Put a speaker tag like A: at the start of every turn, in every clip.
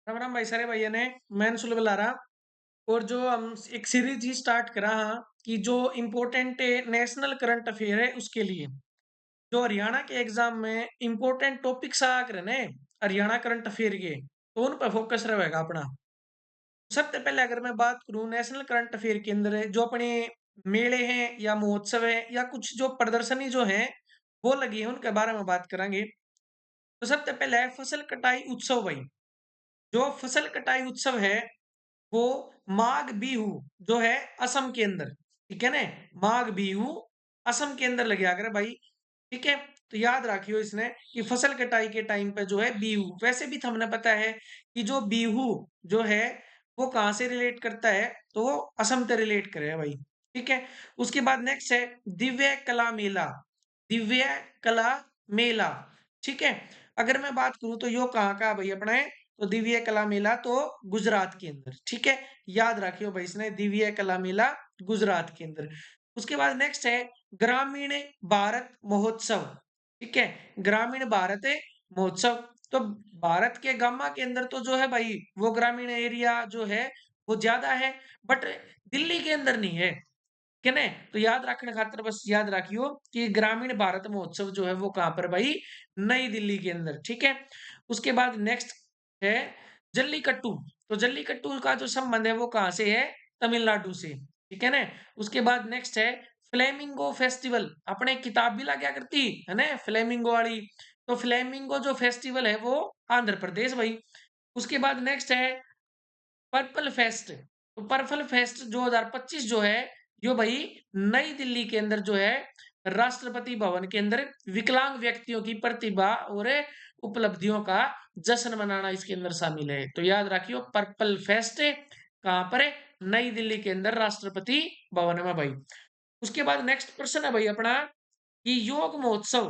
A: राम राम भाई सारे भाइयों ने। मैं सुल बुला रहा। और जो हम एक सीरीज ही स्टार्ट करा हाँ कि जो इम्पोर्टेंट नेशनल करंट अफेयर है उसके लिए जो हरियाणा के एग्जाम में इम्पोर्टेंट टॉपिक्स आ कर ने हरियाणा करंट अफेयर के तो उन पर फोकस रहेगा अपना। सबसे पहले अगर मैं बात करूं नेशनल करंट अफेयर के अंदर जो अपने मेले हैं या महोत्सव है या कुछ जो प्रदर्शनी जो है वो लगी है उनके बारे में बात करेंगे। तो सबसे पहले है फसल कटाई उत्सव भाई। जो फसल कटाई उत्सव है वो माघ बिहू जो है असम के अंदर, ठीक है ना। माघ बिहू असम के अंदर लगे आकर भाई, ठीक है। तो याद रखियो इसने कि फसल कटाई के टाइम पे जो है बिहू, वैसे भी तो हमने पता है कि जो बिहू जो है वो कहाँ से रिलेट करता है, तो वो असम से रिलेट करे है भाई, ठीक है। उसके बाद नेक्स्ट है दिव्य कला मेला। दिव्य कला मेला, ठीक है। अगर मैं बात करूं तो यो कहाँ का भाई अपना है, तो दिव्य कला मेला तो गुजरात के अंदर, ठीक है। याद रखियो भाई इसने दिव्य कला मेला गुजरात के अंदर। उसके बाद नेक्स्ट है ग्रामीण भारत महोत्सव, ठीक है। ग्रामीण भारत महोत्सव, तो भारत के गामा के अंदर तो जो है भाई वो ग्रामीण एरिया जो है वो ज्यादा है, बट दिल्ली के अंदर नहीं है, ठीक है ना। तो याद रखने खातर बस याद रखियो कि ग्रामीण भारत महोत्सव जो है वो कहां पर भाई, नई दिल्ली के अंदर, ठीक है। उसके बाद नेक्स्ट है जल्लीकट्टू। तो जल्लीकट्टू का जो संबंध है वो कहां से है, तमिलनाडु से, ठीक है ना। उसके बाद नेक्स्ट है फ्लेमिंगो फेस्टिवल। अपने किताब भी ला क्या करती है ना फ्लेमिंगो वाली, तो फ्लेमिंगो जो फेस्टिवल है वो आंध्र प्रदेश भाई। उसके बाद नेक्स्ट है पर्पल फेस्ट। तो पर्पल फेस्ट 2025 जो है यो भाई नई दिल्ली के अंदर जो है राष्ट्रपति भवन के अंदर विकलांग व्यक्तियों की प्रतिभा और उपलब्धियों का जश्न मनाना इसके अंदर शामिल है। तो याद रखियो पर्पल फेस्ट कहां पर है, नई दिल्ली के अंदर राष्ट्रपति भवन में भाई। उसके बाद नेक्स्ट प्रश्न है भाई अपना कि योग महोत्सव।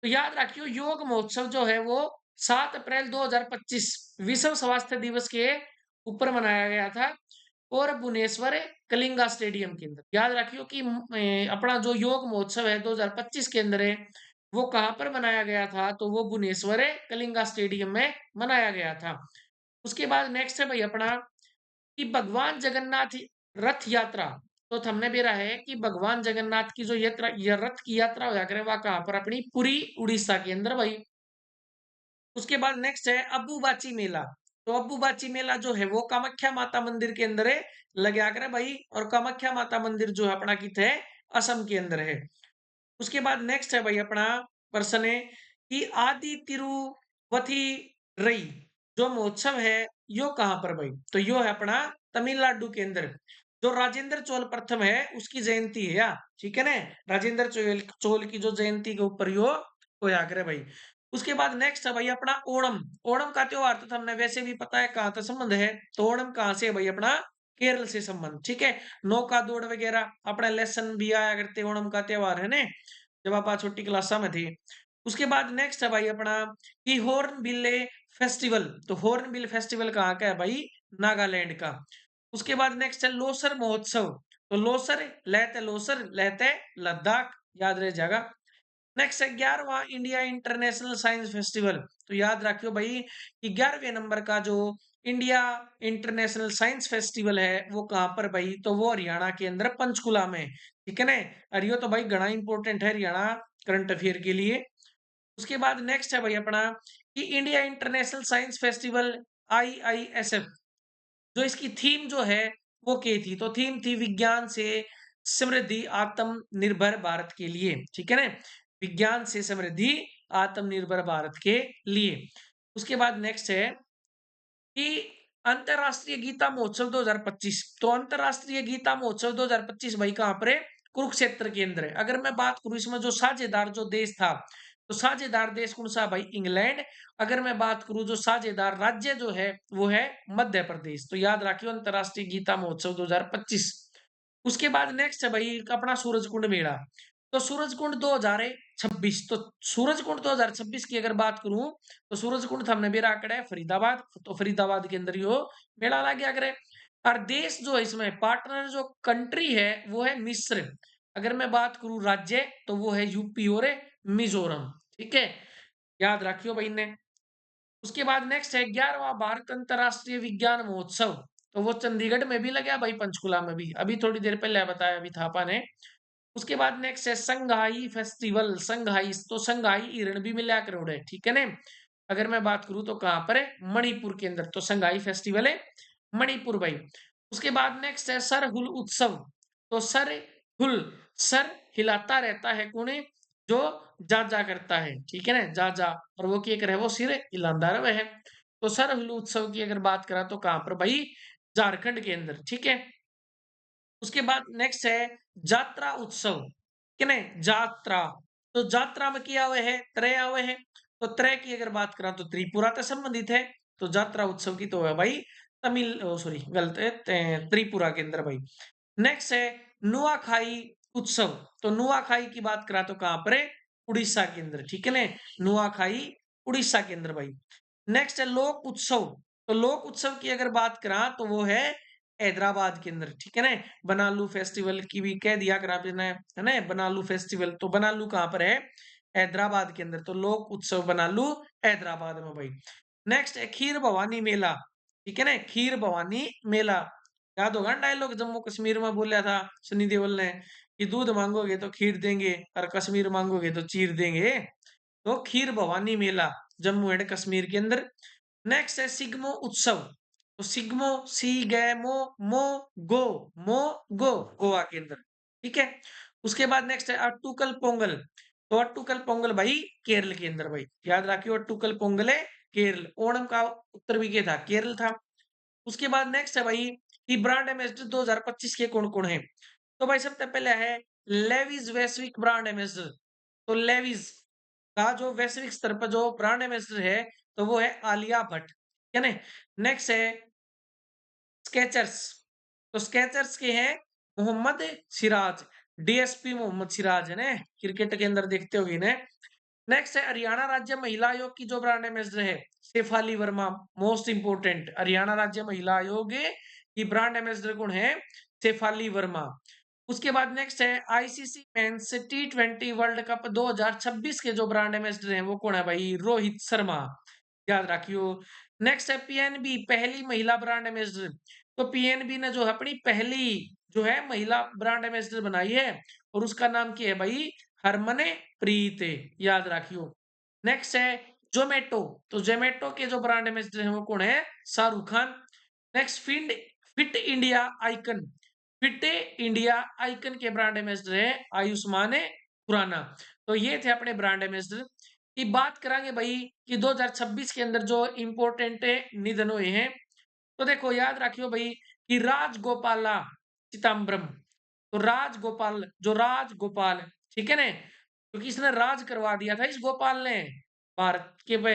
A: तो याद रखियो योग महोत्सव जो है वो 7 अप्रैल 2025 विश्व स्वास्थ्य दिवस के ऊपर मनाया गया था और भुवनेश्वर कलिंगा स्टेडियम के अंदर। याद रखियो कि अपना जो योग महोत्सव है 2025 के अंदर है वो कहां पर मनाया गया था, तो वो भुवनेश्वर कलिंगा स्टेडियम में मनाया गया था। उसके बाद नेक्स्ट है भाई अपना कि भगवान जगन्नाथ रथ यात्रा। तो हमने बेरा है कि भगवान जगन्नाथ की जो यात्रा, यह रथ की यात्रा होया करे वह कहां पर, अपनी पुरी उड़ीसा के अंदर भाई। उसके बाद नेक्स्ट है अब्बूबाची मेला। तो अब्बूबाची मेला जो है वो कामाख्या माता मंदिर के अंदर है लगे करे भाई, और कामाख्या माता मंदिर जो है अपना कित है, असम के अंदर है। उसके बाद नेक्स्ट है भाई अपना प्रश्न है कि आदि तिरुवथी रई जो महोत्सव है यो कहां पर भाई, तो यो है अपना तमिलनाडु के अंदर। जो राजेंद्र चोल प्रथम है उसकी जयंती है या, ठीक है ना। राजेंद्र चोल चोल की जो जयंती के ऊपर यो होया करे भाई। उसके बाद नेक्स्ट है भाई अपना ओणम। ओणम का त्योहार तो हमने वैसे भी पता है कहां तक संबंध है, तो ओणम कहां से है भाई अपना, केरल से संबंध, ठीक है। नौका दौड़ वगैरह अपना लेसन भी आया करते ओणम का त्योहार है ना, जब आप छोटी क्लासा में थे। उसके बाद नेक्स्ट है भाई अपना कि हॉर्नबिल फेस्टिवल। तो हॉर्नबिल फेस्टिवल कहाँ का है भाई, नागालैंड का। उसके बाद नेक्स्ट है लोसर महोत्सव। तो लोसर लेते लोसर लेते लद्दाख, याद रह जाएगा। नेक्स्ट है 11वां इंडिया इंटरनेशनल साइंस फेस्टिवल। तो याद रखियो भाई कि 11वें नंबर का जो इंडिया इंटरनेशनल साइंस फेस्टिवल है वो कहां पर भाई, तो वो हरियाणा के अंदर पंचकुला में, ठीक है ना। और ये तो भाई घना इंपॉर्टेंट है हरियाणा करंट अफेयर के लिए। उसके बाद नेक्स्ट है भाई अपना कि India international science festival IISF जो इसकी थीम जो है वो क्या थी, तो थीम थी विज्ञान से समृद्धि आत्मनिर्भर भारत के लिए, ठीक है ना। विज्ञान से समृद्धि आत्मनिर्भर भारत के लिए। उसके बाद नेक्स्ट है कि अंतरराष्ट्रीय गीता महोत्सव 2025। तो अंतरराष्ट्रीय गीता महोत्सव 2025 भाई कहां पर है, कुरुक्षेत्र के अंदर है। अगर मैं बात करूं इसमें जो साझेदार जो देश था, तो साझेदार देश कौन सा भाई, इंग्लैंड। अगर मैं बात करूं जो साझेदार राज्य जो है वो है मध्य प्रदेश। तो याद रखियो अंतरराष्ट्रीय गीता महोत्सव 2025। उसके बाद नेक्स्ट है भाई अपना सूरजकुंड मेला। तो सूरजकुंड 2026, तो सूरजकुंड 2026 की अगर बात करूं तो सूरजकुंड हमने भी राकड़ा है फरीदाबाद, तो फरीदाबाद के अंदर यो मेला लग गया करे। और देश जो है इसमें पार्टनर जो कंट्री है वो है मिस्र। अगर मैं बात करूं राज्य तो वो है यूपी और मिजोरम, ठीक है। याद रखियो भाई ने। उसके बाद नेक्स्ट है 11वां भारत अंतरराष्ट्रीय विज्ञान महोत्सव। तो वो चंडीगढ़ में भी लगा भाई, पंचकुला में भी, अभी थोड़ी देर पहले बताया अभी थापा ने। उसके बाद नेक्स्ट है संघाई फेस्टिवल। संघाई तो संघाई हिरण भी मिला करोड़ है, ठीक है ना। अगर मैं बात करूं तो कहां पर है, मणिपुर के अंदर, तो संघाई फेस्टिवल है मणिपुर भाई। उसके बाद नेक्स्ट है सरहुल उत्सव। तो सर हुल, सर हिलाता रहता है कौन, जो जा जा करता है, ठीक है ना, जा जा, और वो की करे वो सिर हिलांदा रहे है। तो सरहुल उत्सव की अगर बात करा तो कहां पर भाई, झारखंड के अंदर, ठीक है। उसके बाद नेक्स्ट है जात्रा उत्सव, कि नहीं जात्रा। तो जात्रा में क्या हुए है, त्रय आवे है। तो त्रय की अगर बात करा तो त्रिपुरा से संबंधित है। तो जात्रा उत्सव की तो है भाई तमिल, सॉरी गलत है, त्रिपुरा के अंदर भाई। नेक्स्ट है नुआखाई उत्सव। तो नुआखाई की बात करा तो कहां पर है, उड़ीसा के अंदर, ठीक है ना। नुआखाई उड़ीसा के अंदर भाई। नेक्स्ट है लोक उत्सव। तो लोक उत्सव की अगर बात करा तो वो है हैदराबाद के अंदर, ठीक है ना। बनालू फेस्टिवल की भी कह दिया करा आपने, है ना, बनालू फेस्टिवल। तो बनालू कहां पर है, हैदराबाद के अंदर। तो लोक उत्सव बनालू हैदराबाद में भाई। नेक्स्ट है खीर भवानी मेला, ठीक है ना, खीर भवानी मेला। याद होगा डायलॉग जम्मू कश्मीर में बोला था सनी देओल ने, कि दूध मांगोगे तो खीर देंगे और कश्मीर मांगोगे तो चीर देंगे। तो खीर भवानी मेला जम्मू एंड कश्मीर के अंदर। नेक्स्ट है सिग्मो उत्सव। तो सिग्मो, सी गैमो मो गो, मो गो, गोवा के अंदर, ठीक है। उसके बाद नेक्स्ट है अट्टुकल पोंगल। तो अट्टुकल पोंगल भाई केरल के अंदर भाई, याद रखियो अट्टुकल पोंगल है केरल। ओणम का उत्तर भी क्या था, केरल था। उसके बाद नेक्स्ट है भाई कि ब्रांड एम्बेसडर 2025 के कौन कौन है। तो भाई सबसे पहले है लेविस वैश्विक ब्रांड एम्बेसडर। तो लेविस का जो वैश्विक स्तर पर जो ब्रांड एम्बेसडर है, तो वो है आलिया भट्ट, है ना। नेक्स्ट है स्केचर्स। तो स्केचर्स के हैं मोहम्मद सिराज, डीएसपी मोहम्मद सिराज है ना, क्रिकेट के अंदर देखते होगे ना। नेक्स्ट है हरियाणा राज्य महिला आयोग की जो ब्रांड एम्बेसडर है, शेफाली वर्मा। मोस्ट इंपोर्टेंट, हरियाणा राज्य महिला आयोग की ब्रांड एम्बेसडर कौन है, शेफाली वर्मा। उसके बाद नेक्स्ट है आईसीसी मेंस टी20 वर्ल्ड कप 2026 के जो ब्रांड एम्बेसडर हैं वो कौन है भाई, रोहित शर्मा, याद रखियो। नेक्स्ट है पीएनबी, पहली महिला ब्रांड एम्बेसडर। तो पीएनबी ने जो है अपनी पहली जो है महिला ब्रांड एम्बेसडर बनाई है, और उसका नाम क्या है भाई, हरमने प्रीत, याद रखियो। नेक्स्ट है जोमेटो। तो जोमेटो के जो ब्रांड एम्बेसडर हैं वो कौन है, Shahrukh Khan. Next fit India icon. Fit India icon के ब्रांड एम्बेसडर है आयुष्मान खुराना। तो ये थे अपने ब्रांड एम्बेसडर की। बात करेंगे भाई कि 2026 के अंदर जो इंपोर्टेंट निधन हुए हैं। तो देखो याद रखियो भाई कि राजगोपाला चिदम्बरम। तो राजगोपाल, जो राजगोपाल, ठीक है ना, क्योंकि इसने राज करवा दिया था इस गोपाल ने भारत के पे,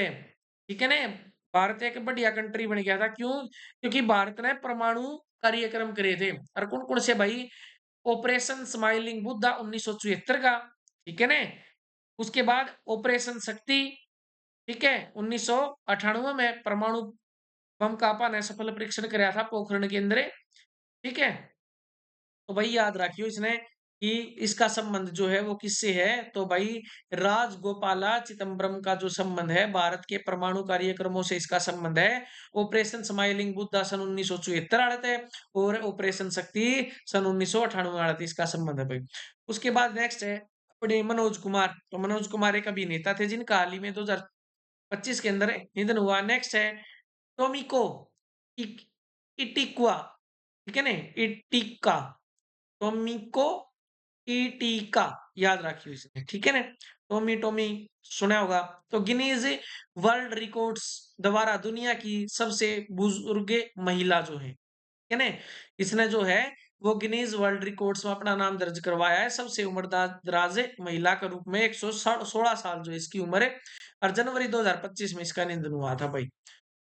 A: ठीक है ना। भारत एक बढ़िया कंट्री बन गया था, क्यों, क्योंकि भारत ने परमाणु कार्यक्रम करे थे। और कौन कौन से भाई, ऑपरेशन स्माइलिंग बुद्धा 1974 का, ठीक है ना। उसके बाद ऑपरेशन शक्ति, ठीक है, 1998 में परमाणु बम का आपा ने सफल परीक्षण कराया था पोखरण के अंदर, ठीक है। तो भाई याद रखियो इसने कि इसका संबंध जो है वो किससे है, तो भाई राजगोपाला चिदम्बरम का जो संबंध है भारत के परमाणु कार्यक्रमों से इसका संबंध है। ऑपरेशन स्माइलिंग बुद्धा सन 1974 आड़े थे, और ऑपरेशन शक्ति सन 1998 आड़े थे, इसका संबंध है भाई। उसके बाद नेक्स्ट है अपने मनोज कुमार। तो मनोज कुमार एक अभिनेता थे जिनका हाल ही में 2025 के अंदर निधन हुआ। नेक्स्ट है टोमिको इटिक्वा, ठीक है ना, इटिका, टोमिको इटिका, याद रखियो इसे, ठीक है ना। टोमी टोमी सुना होगा। तो गिनीज वर्ल्ड रिकॉर्ड्स द्वारा दुनिया की सबसे बुजुर्ग महिला जो है ना, इसने जो है वो गिनीज वर्ल्ड रिकॉर्ड्स में अपना नाम दर्ज करवाया है, सबसे उम्रदराज महिला के रूप में। 116 साल जो इसकी उम्र है, और जनवरी 2025 में इसका निधन हुआ था भाई।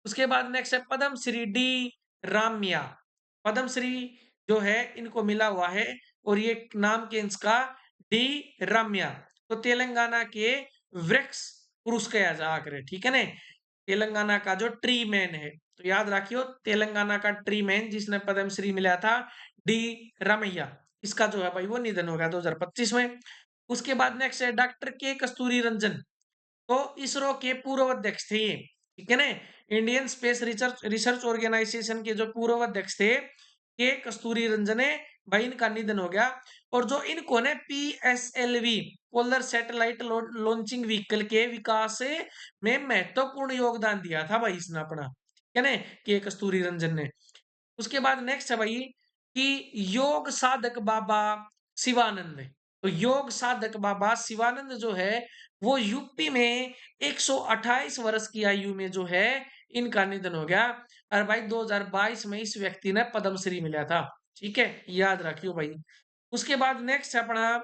A: उसके बाद नेक्स्ट है पद्म श्री डी राम्या। पद्म श्री जो है इनको मिला हुआ है, और ये नाम के इसका डी राम्या। तो तेलंगाना के वृक्ष पुरुष कहा जा करे, ठीक है ना, तेलंगाना का जो ट्री मैन है। तो याद रखियो तेलंगाना का ट्री मैन जिसने पद्म श्री मिला था, डी रामैया, इसका जो है भाई वो निधन हो गया 2025 में। उसके बाद नेक्स्ट है डॉक्टर के कस्तूरी रंजन। तो इसरो के पूर्व अध्यक्ष थे ये, ठीक है ना। Indian space research research organisation के जो पूर्व अध्यक्ष थे के कस्तूरी रंजन है, भाई इनका निधन हो गया। और जो इनको ने PSLV polar satellite launching vehicle के विकास में महत्वपूर्ण योगदान दिया था भाई इसने अपना, है ना, के कस्तूरी रंजन ने। उसके बाद नेक्स्ट है भाई कि योग साधक बाबा शिवानंद। तो योग साधक बाबा शिवानंद जो है वो यूपी में 128 वर्ष की आयु में जो है इनका निधन हो गया। और भाई 2022 में इस व्यक्ति ने पद्मश्री मिला था। ठीक है, याद रखियो भाई। उसके बाद नेक्स्ट है अपना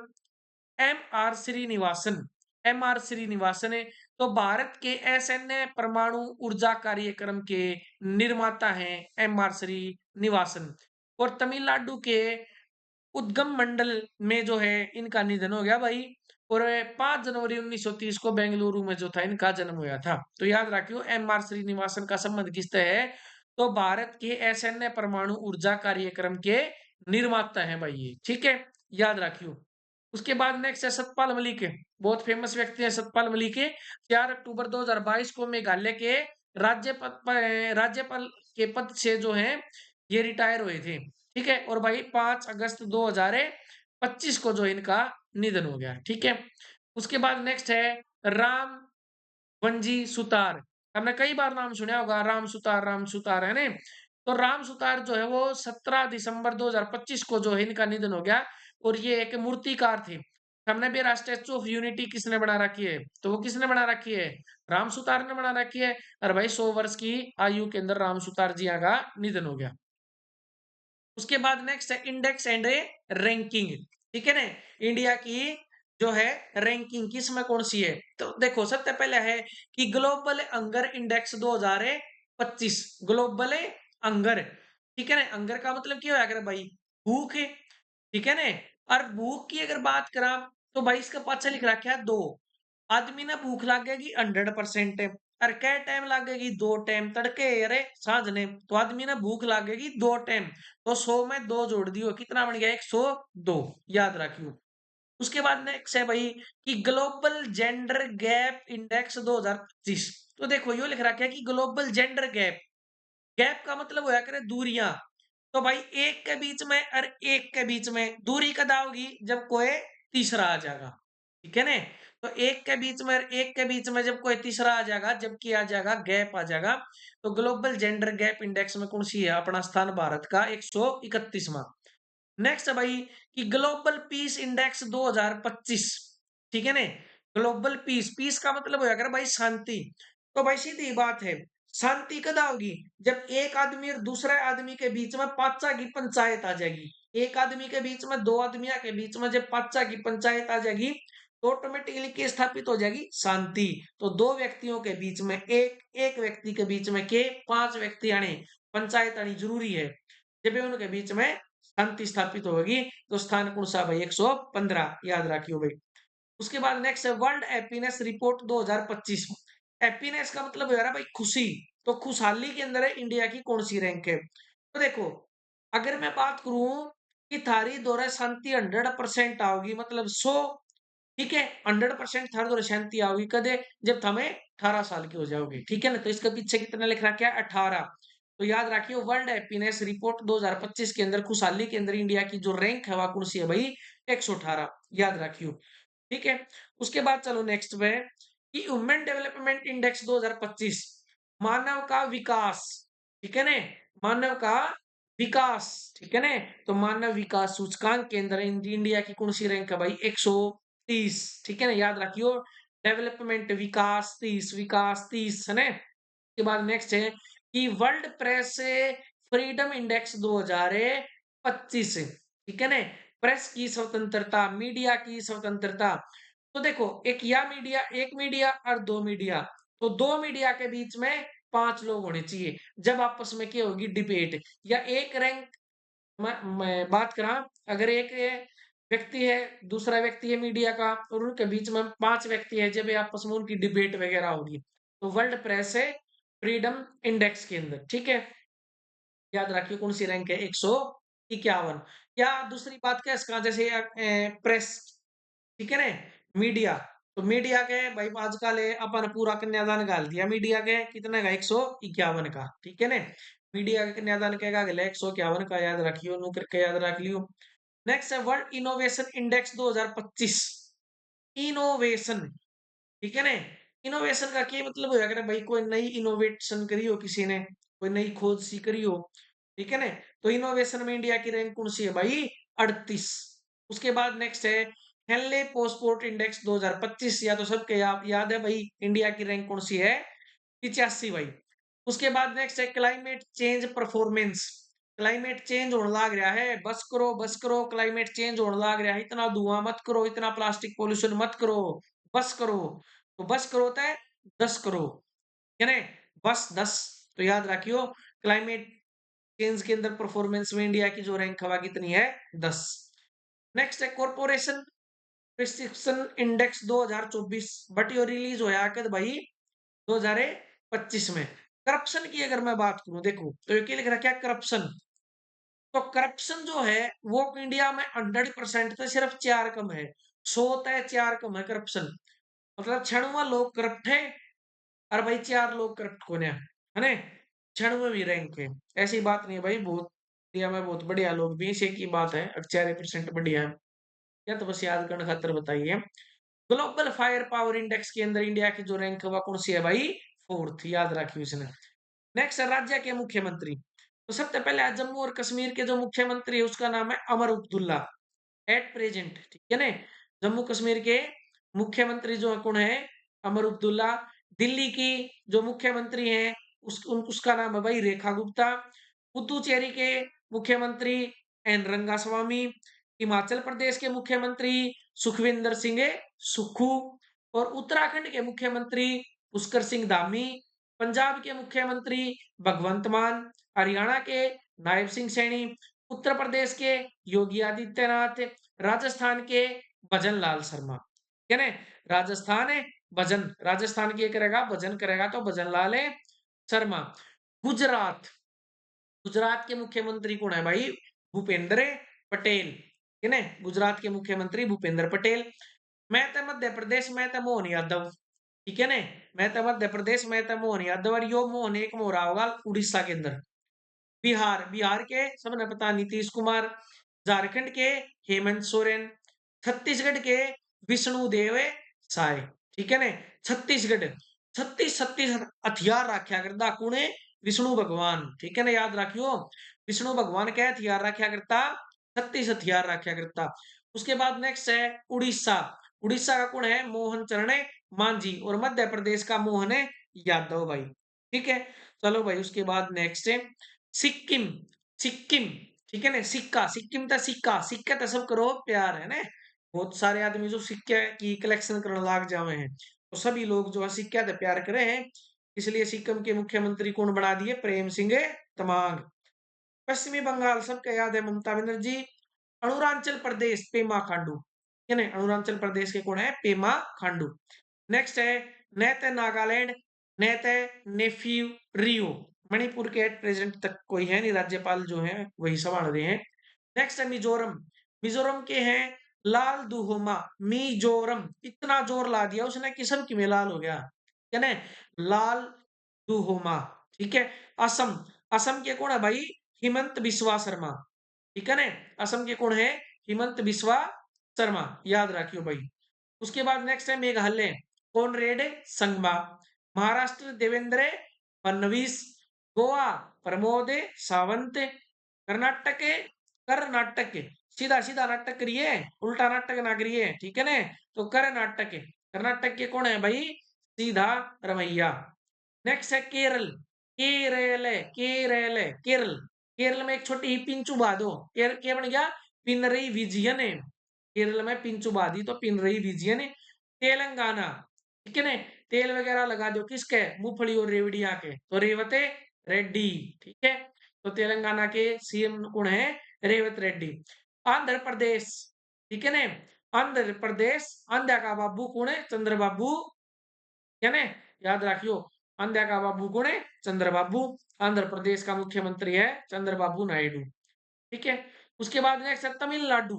A: M R Srinivasan. M R Srinivasan है तो भारत के एसएनए परमाणु ऊर्जा कार्यक्रम के निर्माता हैं एम आर श्रीनिवासन। और तमिलनाडु के उद्गम मंडल में जो है इनका निधन हो गया भाई। और 5 जनवरी 1930 को बेंगलुरु में जो था इनका जन्म हुआ था। तो याद रखियो एम आर श्रीनिवासन का संबंध किससे है, तो भारत के एसएनए परमाणु ऊर्जा कार्यक्रम के निर्माता है भाई ये। ठीक है, याद रखियो। उसके बाद नेक्स्ट है सतपाल मलिक। बहुत फेमस व्यक्ति है सतपाल मलिक। 4 अक्टूबर 2022 को मेघालय के राज्यपाल के पद से जो है ये रिटायर हुए थे। ठीक है, और भाई 5 अगस्त 2025 को जो इनका निधन हो गया। ठीक है, उसके बाद नेक्स्ट है राम वंजी सुतार। हमने कई बार नाम सुना होगा राम सुतार है ने। तो राम सुतार जो है वो 17 दिसंबर 2025 को जो है इनका निधन हो गया। और ये एक मूर्तिकार थे। हमने भी राष्ट्रीय स्टैचू ऑफ यूनिटी किसने बना रखी है, तो वो किसने बना रखी है, राम सुतार ने बना रखी है। और भाई 100 वर्ष की आयु के अंदर राम सुतार जी का निधन हो गया। उसके बाद नेक्स्ट है इंडेक्स एंड रैंकिंग। ठीक है ना, इंडिया की जो है रैंकिंग किसमें कौन सी है, तो देखो सबसे पहले है कि ग्लोबल अंगर इंडेक्स 2025। ग्लोबल अंगर, ठीक है ना, अंगर का मतलब क्या होगा भाई, भूख है। ठीक है ना, और भूख की अगर बात करा तो भाई इसका पाछा लिख रखा है दो। आदमी ने भूख लागेगी 100%। और क्या टाइम लागेगी, 2 टाइम तड़के अरे सांझ ने। तो आदमी ने भूख लागेगी 2 टाइम। तो 100 में 2 जोड़ दियो कितना बन गया, 102। याद रखियो। उसके बाद नेक्स्ट है भाई कि ग्लोबल जेंडर गैप इंडेक्स 2025। तो देखो यो लिख रखा है कि ग्लोबल जेंडर गैप, गैप का मतलब होया करे दूरियां। तो भाई एक के बीच में और एक के बीच में दूरी कद होगी जब कोई तीसरा आ जाएगा। ठीक है ना, तो एक के बीच में और एक के बीच में जब कोई तीसरा आ जाएगा, जबकि आ जाएगा गैप आ जाएगा। तो ग्लोबल जेंडर गैप इंडेक्स में कौन सी है अपना स्थान, भारत का 131वां। नेक्स्ट है भाई कि ग्लोबल पीस इंडेक्स 2025। ठीक है ना, ग्लोबल पीस, पीस का मतलब होगा अगर भाई शांति। तो भाई सीधी बात है, शांति कद होगी जब एक आदमी और दूसरे आदमी के बीच में पाचा की पंचायत आ जाएगी। एक आदमी के बीच में, दो आदमियों के बीच में जब पाचा की पंचायत आ जाएगी तो ऑटोमेटिकली क्या स्थापित हो जाएगी, शांति। तो दो व्यक्तियों के बीच में, एक एक व्यक्ति के बीच में के 5 व्यक्ति आने पंचायत आनी जरूरी है। जब उनके बीच में शांति स्थापित होगी तो स्थान कौन सा भाई, 115। याद रखियो भाई। उसके बाद नेक्स्ट है वर्ल्ड हैप्पीनेस रिपोर्ट 2025। हैप्पीनेस का मतलब है भाई खुशी। तो खुशहाली के अंदर है इंडिया की कौन सी रैंक है, तो देखो अगर मैं बात करूं कि थारी दौरा शांति 100% आओगी, मतलब 100। ठीक है, 100% थारी दौरा शांति आओगी कदे, जब थमें 18 साल की हो जाओगे। ठीक है ना, तो इसके पीछे कितना लिख रहा, क्या 18। तो याद रखियो वर्ल्ड हैप्पीनेस रिपोर्ट 2025 के अंदर खुशहाली के अंदर इंडिया की जो रैंक है वह कौन सी है भाई, 118। याद रखियो। ठीक है, उसके बाद चलो नेक्स्ट में कि ह्यूमन डेवलपमेंट इंडेक्स 2025, मानव का विकास। ठीक है ना, मानव का विकास। ठीक है ना, तो मानव विकास सूचकांक के अंदर इंडिया की कौन सी रैंक है भाई, 130। ठीक है ना, याद रखियो डेवलपमेंट विकास 30, विकास 30 है ना। के बाद नेक्स्ट है कि वर्ल्ड प्रेस फ्रीडम इंडेक्स 2025। ठीक है ना, प्रेस की स्वतंत्रता, मीडिया की स्वतंत्रता। तो देखो एक या मीडिया, एक मीडिया और दो मीडिया। तो दो मीडिया के बीच में 5 लोग होने चाहिए जब आपस में क्या होगी, डिबेट। या एक रैंक, मैं बात करा, अगर एक व्यक्ति है, दूसरा व्यक्ति है मीडिया का और उनके बीच में 5 व्यक्ति है, जब आपस में उनकी डिबेट वगैरह होगी तो वर्ल्ड प्रेस है फ्रीडम इंडेक्स के अंदर। ठीक है, याद रखिए कौन सी रैंक है, 151। या दूसरी बात क्या इसका, जैसे प्रेस, ठीक है ना, मीडिया। तो मीडिया के भाई आजकल अपन पूरा कन्यादान गाल दिया मीडिया के कितने का 151 का, ठीक है ने। मीडिया के कन्यादान के गाल 151 का, याद रखियो, नु करके याद रख लियो। नेक्स्ट है वर्ल्ड इनोवेशन इंडेक्स 2025। इनोवेशन, ठीक है ने। इनोवेशन का क्या मतलब हो, अगर भाई कोई नई इनोवेशन करी हो किसी ने, कोई नई खोज सी करी हो, ठीक है ने। तो इनोवेशन में इंडिया की रैंक कौन सी है भाई, 38। उसके बाद नेक्स्ट है हेनले पोस्टपोर्ट इंडेक्स 2025, या तो सबके याद है भाई, इंडिया की रैंक कौन सी है, 85 भाई। उसके बाद नेक्स्ट है climate change performance. Climate change होने लग रहा है, बस करो बस करो, क्लाइमेट चेंज होने लग रहा है, इतना धुआं मत करो, इतना प्लास्टिक पोल्यूशन मत करो, बस करो। तो बस करो होता है 10 करो, है ना, बस 10। तो याद रखियो, क्लाइमेट चेंज के अंदर परफॉर्मेंस में इंडिया की जो रैंक हवा कितनी है, 10। नेक्स्ट है कॉर्पोरेशन प्रिस्क्रिप्शन इंडेक्स 2024, बट ये रिलीज होया कद भाई, 2025 में। करप्शन की अगर मैं बात करूं, देखो तो ये लिख रखा है करप्शन। तो करप्शन जो है वो इंडिया में 100% तो सिर्फ 4 कम है, 100 है 4 कम है करप्शन। मतलब 96 लोग करप्ट है, और भाई 4 लोग करप्ट को है ना, 96 भी रैंक है। ऐसी बात नहीं है भाई, बहुत इंडिया में बहुत बढ़िया लोग भी, इसी की बात है 4% बढ़िया है। या तो बस याद करने खातर बताइए। ग्लोबल फायर पावर इंडेक्स के अंदर इंडिया की जो रैंक है वो कौन सी है भाई, 4th, याद रखियो इसने। नेक्स्ट है राज्य के मुख्यमंत्री। तो सबसे पहले आज जम्मू और कश्मीर के जो मुख्यमंत्री है उसका नाम है अमर अब्दुल्ला, एट प्रेजेंट, ठीक है ना। जम्मू कश्मीर के मुख्यमंत्री जो कौन है, अमर अब्दुल्ला। दिल्ली की जो मुख्यमंत्री है उसका नाम है भाई रेखा गुप्ता। पुदुचेरी के मुख्यमंत्री एन रंगास्वामी। हिमाचल प्रदेश के मुख्यमंत्री सुखविंदर सिंह सुक्खू। और उत्तराखंड के मुख्यमंत्री पुष्कर सिंह धामी। पंजाब के मुख्यमंत्री भगवंत मान। हरियाणा के नायब सिंह सैनी। उत्तर प्रदेश के योगी आदित्यनाथ। राजस्थान के भजन लाल शर्मा, क्या ने, राजस्थान है भजन, राजस्थान की करेगा भजन करेगा तो भजन लाल है शर्मा। गुजरात, गुजरात के मुख्यमंत्री कौन है भाई, भूपेंद्र पटेल, है ना। गुजरात के मुख्यमंत्री भूपेंद्र पटेल। मैं तो मध्य प्रदेश में तो मोहन यादव, ठीक है ना। मैं तो मध्य प्रदेश में तो मोहन यादव, और यो मोहन एक मोहरा होगा उड़ीसा के अंदर। बिहार, बिहार के सबने पता नीतीश कुमार। झारखंड के हेमंत सोरेन। छत्तीसगढ़ के विष्णुदेव साय, ठीक है ने। छत्तीसगढ़, 36 हथियार रखा करता कुणे, विष्णु भगवान, ठीक है ना, याद रखियो। विष्णु भगवान क्या हथियार रखा करता, 36 हथियार रखा करता। उसके बाद नेक्स्ट है उड़ीसा। उड़ीसा का कौन है, मोहन चरण मांझी। और मध्य प्रदेश का मोहन यादव भाई, ठीक है। चलो भाई, उसके बाद नेक्स्ट है सिक्किम। सिक्किम, ठीक है ना, सिक्का, सिक्किम का सिक्का, सिक्का तो सब करो प्यार है ना। बहुत सारे आदमी जो सिक्के की कलेक्शन करने लाग जावे हैं, तो सभी लोग जो है सिक्का तो प्यार करे हैं। इसलिए सिक्किम के मुख्यमंत्री कौन बना दिए, प्रेम सिंह तमांग। पश्चिमी बंगाल सबका याद है, ममता बनर्जी। अरुणाचल प्रदेश पेमा खांडू, है ना, अरुणाचल प्रदेश के कौन है, पेमा खांडू। नेक्स्ट है नैते नागालैंड, नैते नेफ्यू रियो। मणिपुर के एट प्रेजेंट तक कोई है नहीं, राज्यपाल जो है वही संभाल रहे हैं। नेक्स्ट है मिजोरम। मिजोरम के हैं लाल दुहोमा। मिजोरम, इतना जोर ला दिया उसने कि सब की में लाल हो गया, क्या ना, लाल दुहोमा, ठीक है। असम, असम के कौन है भाई, हिमंत बिस्वा शर्मा, ठीक है ना। असम के कौन है, हिमंत बिस्वा शर्मा, याद रखियो भाई। उसके बाद नेक्स्ट है मेघालय, कॉनरेड संगमा। महाराष्ट्र देवेंद्र फडणवीस। गोवा प्रमोद सावंत। कर्नाटक, कर्नाटक, सीधा सीधा नाटक करिए, उल्टा नाटक ना करिए, ठीक है ना। तो कर्नाटक, कर्नाटक के कौन है भाई, सीधा रमैया। नेक्स्ट है केरल। केरल, केरल, केरल, केरल में एक छोटी ही पिंचू बादो, क्या बन गया, पिनरई विजयन है। केरल में पिंचू बादी तो पिनरई विजयन है। तेलंगाना, ठीक है ना, तेल वगैरह लगा दो किसके, मूंगफली और रेवड़िया के, तो रेवते रेड्डी, ठीक है। तो तेलंगाना के सीएम कौन है, रेवत रेड्डी। आंध्र प्रदेश, ठीक है ना, आंध्र प्रदेश, आंध्र का बाबू कौन है, चंद्रबाबू, क्या ना, याद रखियो। आंध्र का बाबू कौन है, चंद्रबाबू। आंध्र प्रदेश का मुख्यमंत्री है चंद्रबाबू नायडू, ठीक है। उसके बाद नेक्स्ट है तमिलनाडु।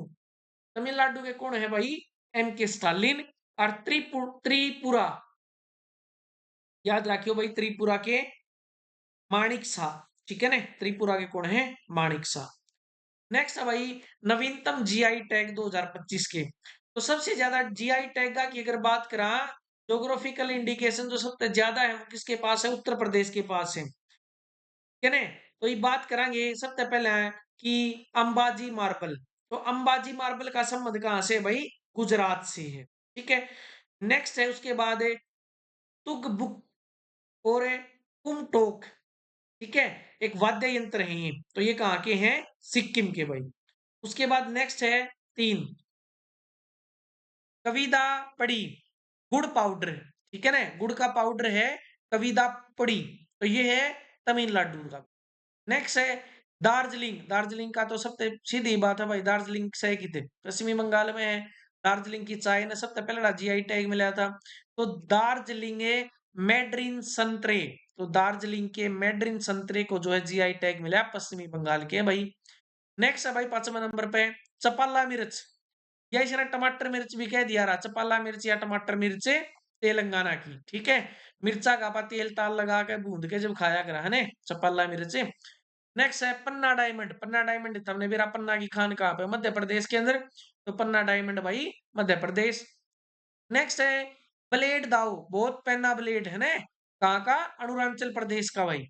A: तमिलनाडु के कौन है भाई, एम के स्टालिन। और त्रिपुरा, याद रखियो भाई, त्रिपुरा के माणिक शाह, ठीक है ना, त्रिपुरा के कौन है, माणिक शाह। नेक्स्ट है भाई नवीनतम जीआई टैग 2025 के। तो सबसे ज्यादा जीआई टैग का की अगर बात करा, जोग्राफिकल इंडिकेशन जो सबसे ज्यादा है वो किसके पास है, उत्तर प्रदेश के पास है, ठीक है ना। तो ये बात करेंगे सबसे पहले है कि अंबाजी मार्बल। तो अंबाजी मार्बल का संबंध कहां से है भाई, गुजरात से है, ठीक है। नेक्स्ट है उसके बाद है तुगबुक और है कुमटोक, ठीक है, एक वाद्य यंत्र है ये, तो ये कहाँ के हैं, सिक्किम के भाई। उसके बाद नेक्स्ट है 3 कविता पड़ी, गुड़ पाउडर, ठीक है ना, गुड़ का पाउडर है कविता पड़ी, तो ये है तमिलनाडु का। नेक्स्ट है दार्जिलिंग, दार्जिलिंग का तो सबसे सीधी बात है भाई, दार्जिलिंग से कितने पश्चिमी बंगाल में है। दार्जिलिंग की चाय ने सबसे पहले जीआई टैग मिला था। तो दार्जिलिंग है मैड्रिन संतरे, तो दार्जिलिंग के मैड्रिन संतरे को जो है जीआई टैग मिला पश्चिमी बंगाल के भाई। नेक्स्ट है भाई 5वें नंबर पे चपाला मिर्च, या इसने टमाटर मिर्च भी कह दिया रहा, चपाला मिर्च या टमाटर मिर्च तेलंगाना की, ठीक है। मिर्चा का पा तेल ताल लगा के बूंद के जब खाया करा है ने, चपाला मिर्च। नेक्स्ट है पन्ना डायमंड, पन्ना डायमंड हमने मेरा पन्ना की खान कहाँ पे, मध्य प्रदेश के अंदर, तो पन्ना डायमंड भाई मध्य प्रदेश। नेक्स्ट है ब्लेड दाऊ, बहुत पहना ब्लेड है ना, कहाँ का, अरुणाचल प्रदेश का भाई।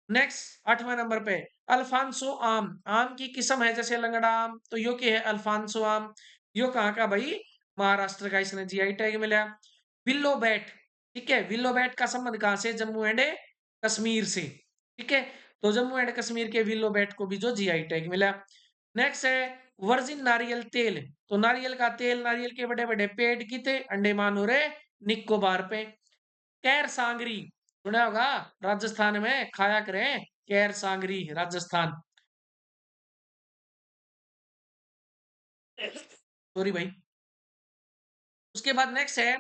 A: नेक्स्ट 8वें नंबर पे अल्फांसो आम, आम की किस्म है जैसे लंगड़ा आम, तो यो क्या है, अल्फांसो आम, यो कहाँ का भाई, महाराष्ट्र का, इसने जीआई टैग मिला। विल्लो बैट, ठीक है, विल्लो बैट का संबंध कहाँ से, जम्मू एंड कश्मीर से, ठीक है, तो जम्मू एंड कश्मीर के विल्लो बैट को भी जो जीआई टैग मिला। नेक्स्ट है वर्जिन नारियल तेल, तो नारियल का तेल, नारियल के बड़े बड़े पेड़ की थे अंडमान और निकोबार पे। कैर सांगरी सुना होगा, राजस्थान में खाया करें, कैर सांगरी राजस्थान, सॉरी भाई। उसके बाद नेक्स्ट है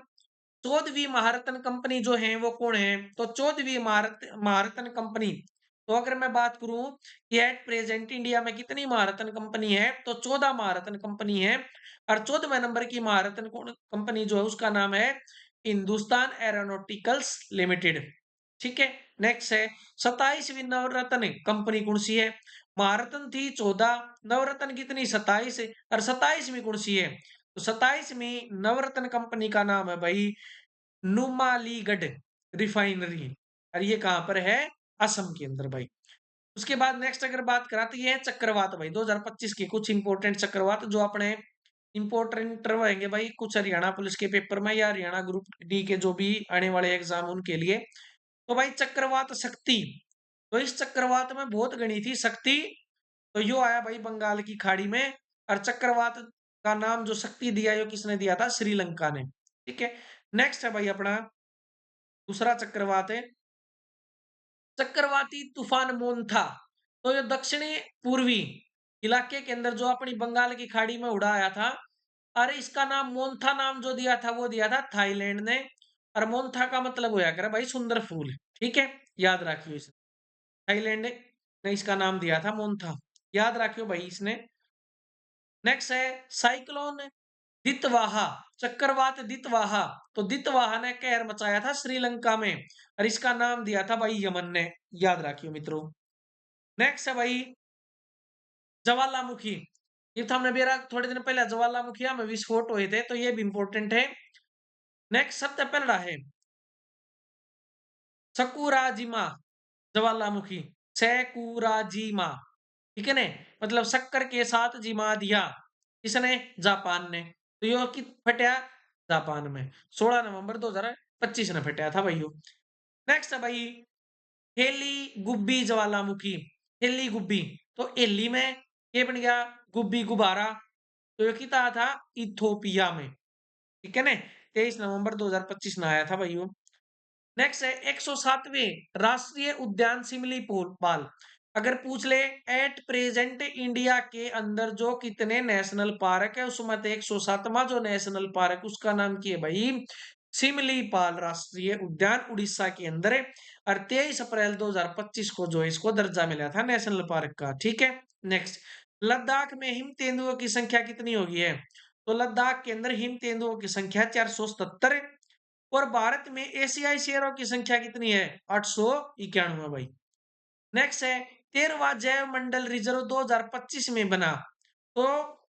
A: 14वीं महारत्न कंपनी जो है वो कौन है, तो 14वीं महारत्न कंपनी, तो अगर मैं बात करूं कि एट प्रेजेंट इंडिया में कितनी महारत्न कंपनी है, तो 14 महारत्न कंपनी है। और 14वें नंबर की महारत्न कंपनी जो है उसका नाम है हिंदुस्तान एरोनॉटिकल्स लिमिटेड, ठीक है। नेक्स्ट है 27वीं नवरत्न कंपनी कौन सी है, महारत्न थी 14, नवरत्न कितनी 27, और 27वीं कौन सी है, तो 27वीं नवरत्न कंपनी का नाम है भाई नुमालीगढ़ रिफाइनरी, और ये कहां पर है, असम के अंदर भाई। उसके बाद नेक्स्ट अगर बात करा तो ये है चक्रवात भाई, 2025 के कुछ इंपोर्टेंट चक्रवात जो अपने इंपोर्टेंट रहेंगे भाई, कुछ हरियाणा पुलिस के पेपर में या हरियाणा ग्रुप डी के जो भी आने वाले एग्जाम उनके लिए। तो भाई चक्रवात शक्ति, तो इस चक्रवात में बहुत गणी थी शक्ति, तो यो आया भाई बंगाल की खाड़ी में। और चक्रवात का नाम जो शक्ति दिया यो किसने दिया था, श्रीलंका ने, ठीक है। नेक्स्ट है भाई अपना दूसरा चक्रवात है चक्रवाती तूफान मोन्था, तो ये दक्षिणी पूर्वी इलाके के अंदर जो अपनी बंगाल की खाड़ी में उड़ा आया था। अरे इसका नाम मोन्था नाम जो दिया था वो दिया था थाईलैंड ने, और मोन्था का मतलब होया करे भाई सुंदर फूल, ठीक है, याद रखियो इसे, थाईलैंड ने इसका नाम दिया था मोन्था, याद रखियो भाई इसने। नेक्स्ट है साइक्लोन दितवाहा, चक्रवात दितवाहा, तो दितवाहा ने कहर मचाया था श्रीलंका में, और इसका नाम दिया था भाई यमन ने, याद रखियो मित्रों। नेक्स्ट है भाई ज्वालामुखी, ये तो हमने बेरा थोड़े दिन पहले ज्वालामुखी में विस्फोट हुए थे, तो ये भी इंपॉर्टेंट है। नेक्स्ट सबसे पहला है सकुराजिमा ज्वालामुखी, सैकुराजिमा, ठीक है ने, मतलब शक्कर के साथ जिमा दिया किसने, जापान ने, तो यो कि फटा जापान में 16 नवंबर 2025 ने फटा था भाई। नेक्स्ट है भाई हेली गुब्बी ज्वालामुखी, हेली गुब्बी, तो हेली में ये बन गया गुब्बी गुब्बारा, तो ये किता था इथोपिया में, ठीक है ना, 23 नवंबर 2025 में आया था भाई। नेक्स्ट है 107वें राष्ट्रीय उद्यान सिमली पाल, अगर पूछ ले एट प्रेजेंट इंडिया के अंदर जो कितने नेशनल पार्क है उसमें 107वां जो नेशनल पार्क उसका नाम क्या है भाई, सिमली पाल राष्ट्रीय उद्यान उड़ीसा के अंदर है। और 23 अप्रैल 2025 को जो इसको दर्जा मिला था नेशनल पार्क का, ठीक है। नेक्स्ट लद्दाख में हिम तेंदुओं की संख्या कितनी होगी है, तो लद्दाख के अंदर हिम तेंदुओं की संख्या 477 है। और भारत में एशियाई शेरों की संख्या कितनी है? 891 भाई। नेक्स्ट है 13वां जैव मंडल रिजर्व 2025 में बना। तो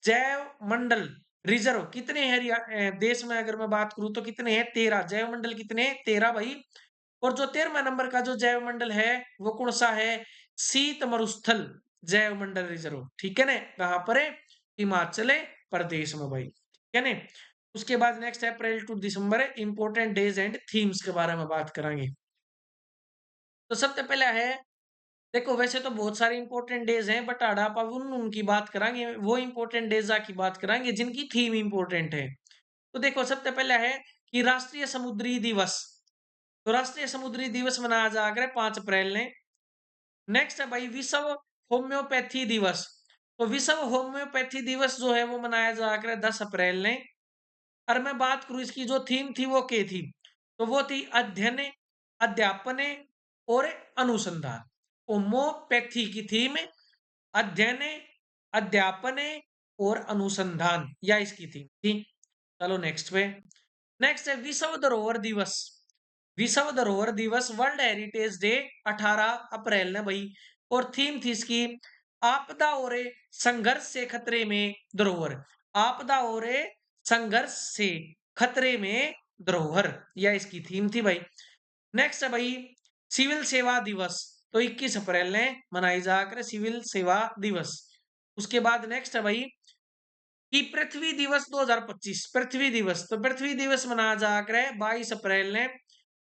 A: जैव मंडल रिजर्व कितने हैं देश में? अगर मैं बात करूं तो कितने हैं? 13 जैव मंडल। कितने? 13 भाई। और जो 13वां नंबर का जो जैव मंडल है वो कौन सा है? शीत मरुस्थल जैव मंडल रिजर्व। ठीक है ना? कहां पर है? हिमाचल प्रदेश में भाई। ठीक है ना? उसके बाद नेक्स्ट है April to December important days and themes के बारे में बात करेंगे। तो सबसे पहला है, देखो वैसे तो बहुत सारे इंपॉर्टेंट डेज हैं बट आप उनकी बात करेंगे, वो इंपॉर्टेंट डेज की बात करेंगे जिनकी थीम इंपॉर्टेंट है। तो देखो सबसे पहला है कि राष्ट्रीय समुद्री दिवस। तो राष्ट्रीय समुद्री दिवस मनाया जाकर 5 अप्रैल ने। नेक्स्ट है भाई विश्व होम्योपैथी दिवस। तो विश्व होम्योपैथी दिवस जो है वो मनाया जाकर 10 अप्रैल ने। और मैं बात करूं इसकी जो थीम थी वो क्या थी? तो वो थी अध्ययन, अध्यापन और अनुसंधान। होम्योपैथी की थीम अध्ययन, अध्यापन और अनुसंधान, या इसकी थीम थी। चलो नेक्स्ट पे। नेक्स्ट है विश्व धरोहर दिवस। विश्व धरोहर दिवस वर्ल्ड हेरिटेज डे 18 अप्रैल ने भाई। और थीम थी इसकी आपदा और संघर्ष से खतरे में धरोहर। आपदा और संघर्ष से खतरे में धरोहर, यह इसकी थीम थी भाई। नेक्स्ट है भाई सिविल सेवा दिवस। तो 21 अप्रैल ने मनाई जाकर सिविल सेवा दिवस। उसके बाद नेक्स्ट है भाई कि पृथ्वी दिवस 2025। पृथ्वी दिवस, तो पृथ्वी दिवस मनाया जाकर 22 अप्रैल ने।